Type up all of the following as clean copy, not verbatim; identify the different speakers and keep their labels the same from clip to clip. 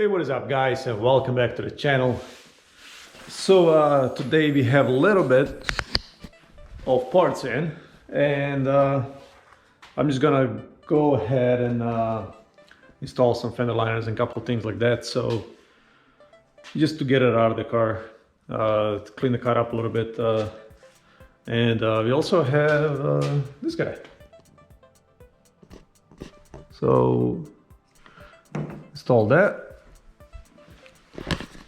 Speaker 1: Hey, what is up guys, and welcome back to the channel. So today we have a little bit of parts in, and I'm just gonna go ahead and install some fender liners and a couple things like that, so just to get it out of the car, to clean the car up a little bit, and we also have this guy. So install that.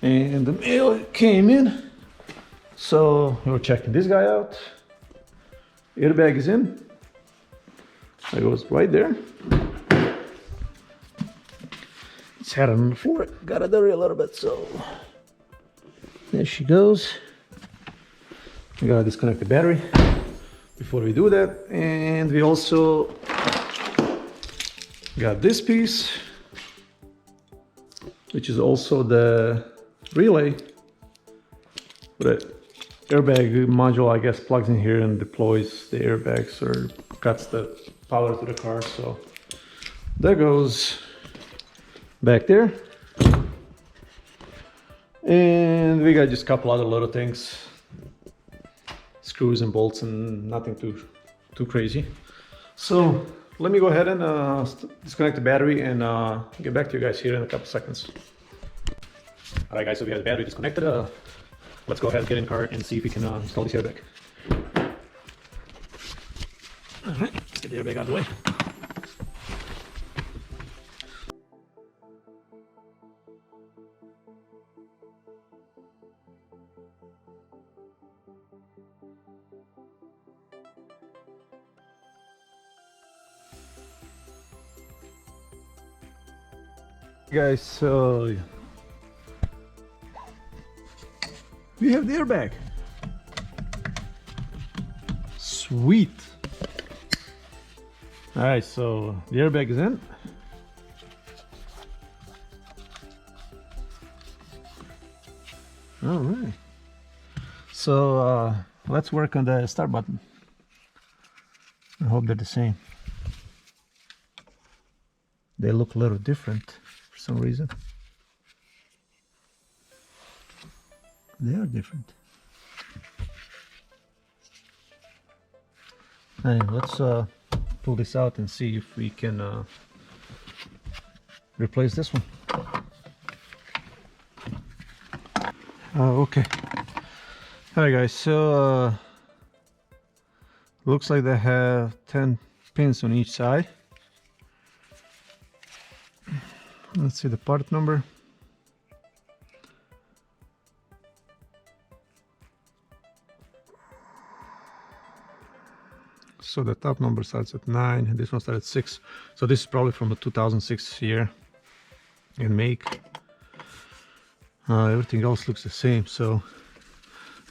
Speaker 1: And the mail came in, so we were checking this guy out. Airbag is in. It goes right there. It's had it on the floor. Got it dirty a little bit, so there she goes. We gotta disconnect the battery before we do that, and we also got this piece, which is also the relay. The airbag module, I guess, plugs in here and deploys the airbags or cuts the power to the car. So that goes back there. And we got just a couple other little things, screws and bolts, and nothing too crazy. So let me go ahead and disconnect the battery and get back to you guys here in a couple seconds. Alright guys, so we have the battery disconnected. Let's go ahead and get in the car and see if we can install this airbag. Alright, let's get the airbag out of the way. Guys, so we have the airbag. Sweet. All right, so the airbag is in. All right. So let's work on the start button. I hope they're the same. They look a little different for some reason. They are different. Anyway, let's pull this out and see if we can replace this one. Okay. Alright guys, so looks like they have 10 pins on each side. Let's see the part number. So the top number starts at 9 and this one starts at 6. So this is probably from the 2006 year in make. Everything else looks the same, so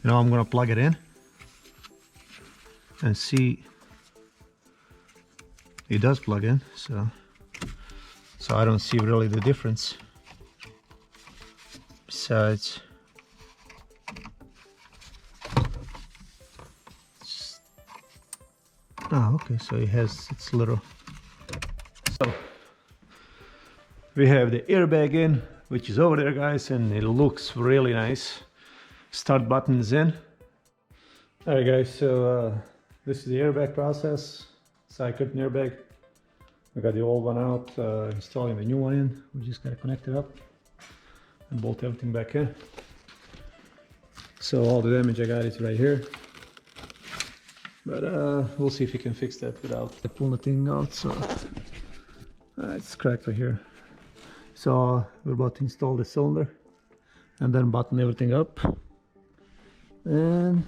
Speaker 1: I'm gonna plug it in and see. It does plug in, so I don't see really the difference. Besides, okay, so it has its little. So we have the airbag in, which is over there guys, and it looks really nice. Start button is in. Alright guys, so this is the airbag process. Side curtain airbag. We got the old one out, installing the new one in. We just gotta connect it up and bolt everything back in. So all the damage I got is right here. But we'll see if we can fix that without pulling the thing out. So it's cracked right here. So we're about to install the cylinder and then button everything up. And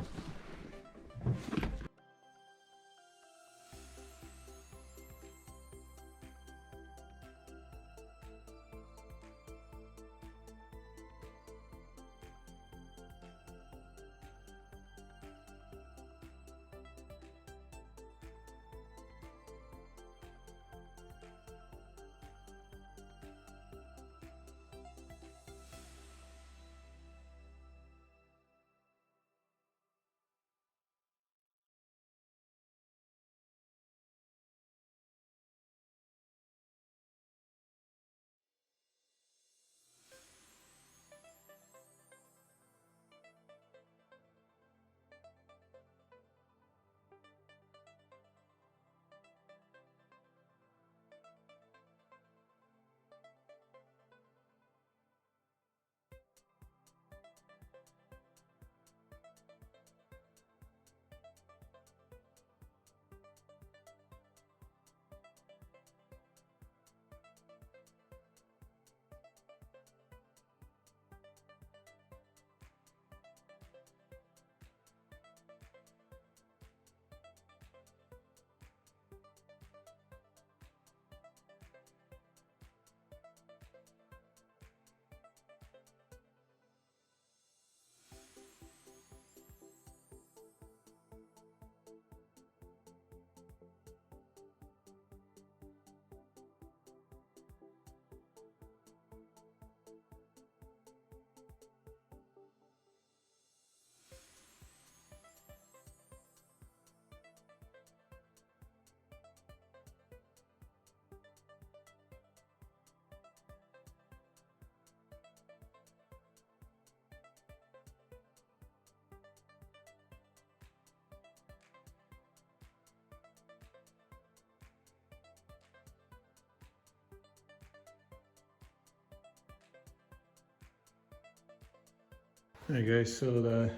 Speaker 1: Alright guys, so the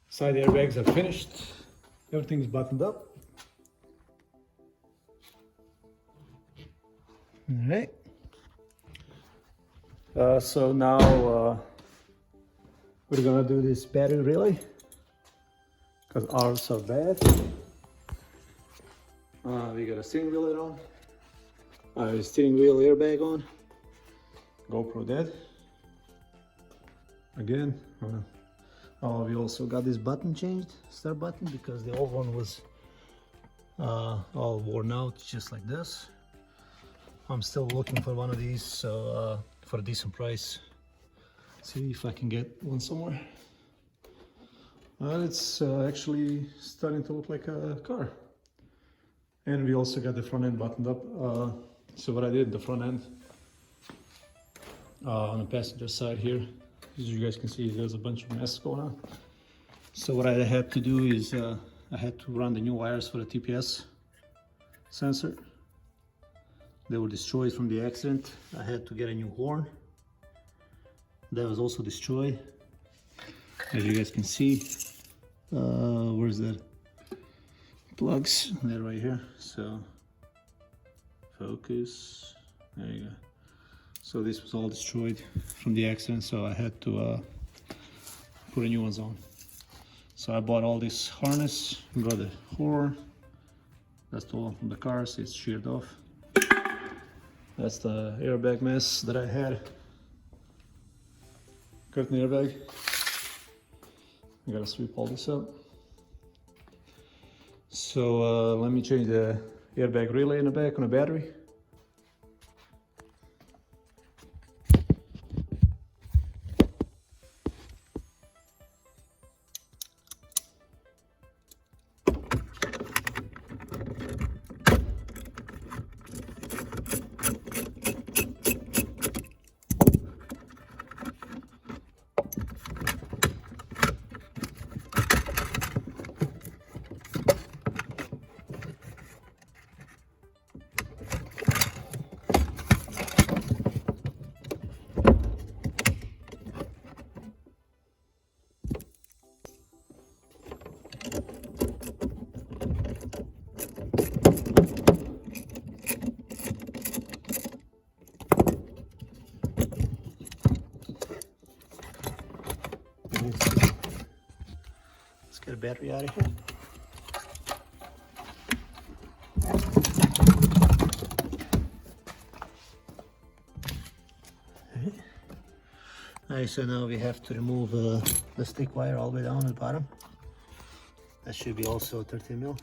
Speaker 1: side airbags are finished. Everything's buttoned up. Alright. So now we're gonna do this battery relay because ours are bad. We got a steering wheel on, steering wheel airbag on, GoPro dead. Again, we also got this button changed, start button, because the old one was all worn out, just like this. I'm still looking for one of these, so for a decent price. See if I can get one somewhere. Well, it's actually starting to look like a car. And we also got the front end buttoned up. So what I did, the front end on the passenger side here, as you guys can see, there's a bunch of mess going on. So what I had to do is I had to run the new wires for the TPS sensor. They were destroyed from the accident. I had to get a new horn. That was also destroyed. As you guys can see, where's that? Plugs, they're right here. So focus, there you go. So this was all destroyed from the accident, so I had to put a new ones on. So I bought all this harness, got the horn. That's the one from the car, so it's sheared off. That's the airbag mess that I had. Curtain airbag. I gotta sweep all this up. So let me change the airbag relay in the back on the battery. Let's get a battery out of here. Alright, so now we have to remove the stick wire all the way down to the bottom. That should be also 13 mil.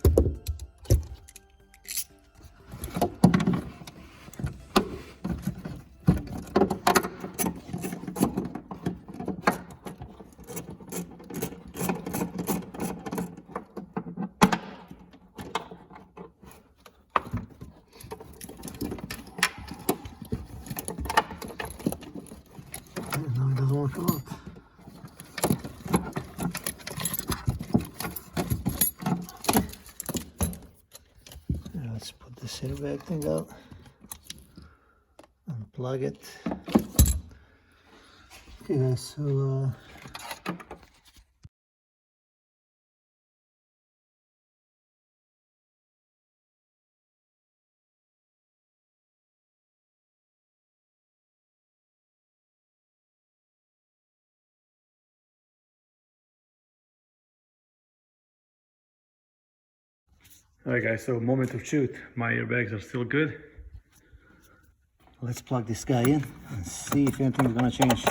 Speaker 1: No, it doesn't want to come out. Now let's put this airbag thing out. Unplug it. Okay, so alright guys, so moment of truth. My airbags are still good. Let's plug this guy in and see if anything's gonna change.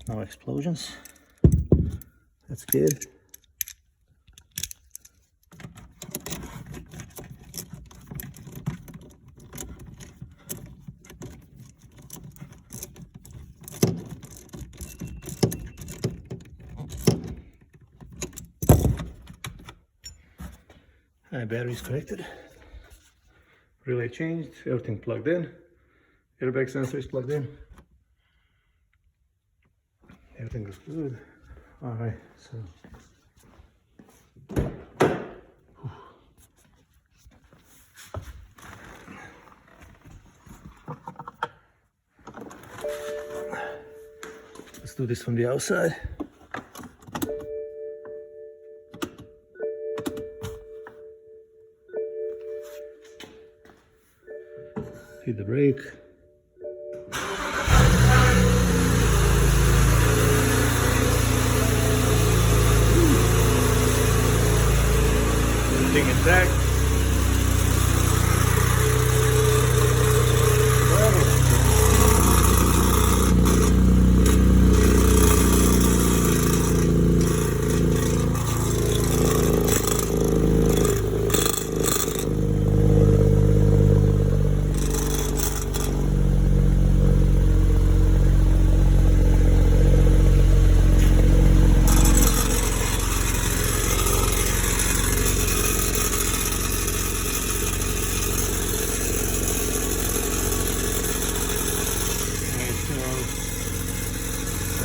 Speaker 1: No explosions. That's good. Battery's connected. Relay changed. Everything plugged in. Airbag sensor is plugged in. Everything looks good. Alright, so do this from the outside. Hit the brake. Everything intact.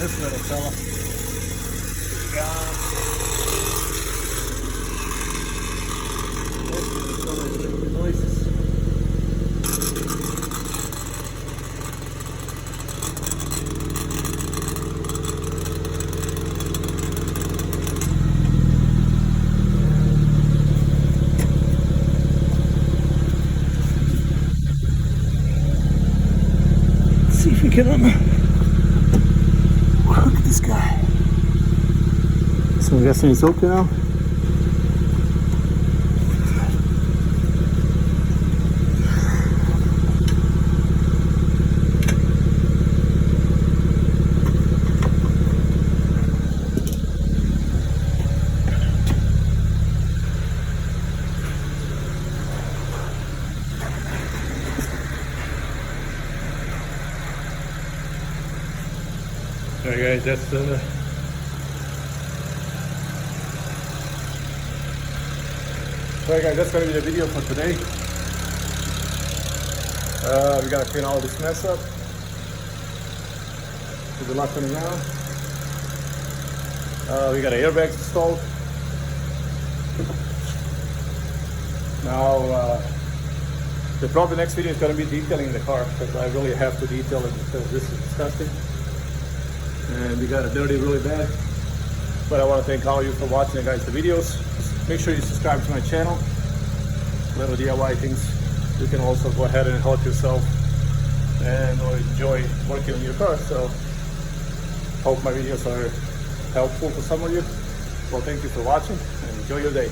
Speaker 1: This little fella. This little fella is making noises. Let's see if we can look at this guy. So I'm guessing it's open now. Alright guys, that's alright guys, that's gonna be the video for today. We gotta clean all this mess up. With the lock coming out. We got airbags installed. Now the probably next video is gonna be detailing the car, because I really have to detail it because this is disgusting. And we got it dirty really bad. But I want to thank all of you for watching, guys, the videos. Make sure you subscribe to my channel. Little DIY things. You can also go ahead and help yourself and enjoy working on your car. So hope my videos are helpful for some of you. Well, thank you for watching and enjoy your day.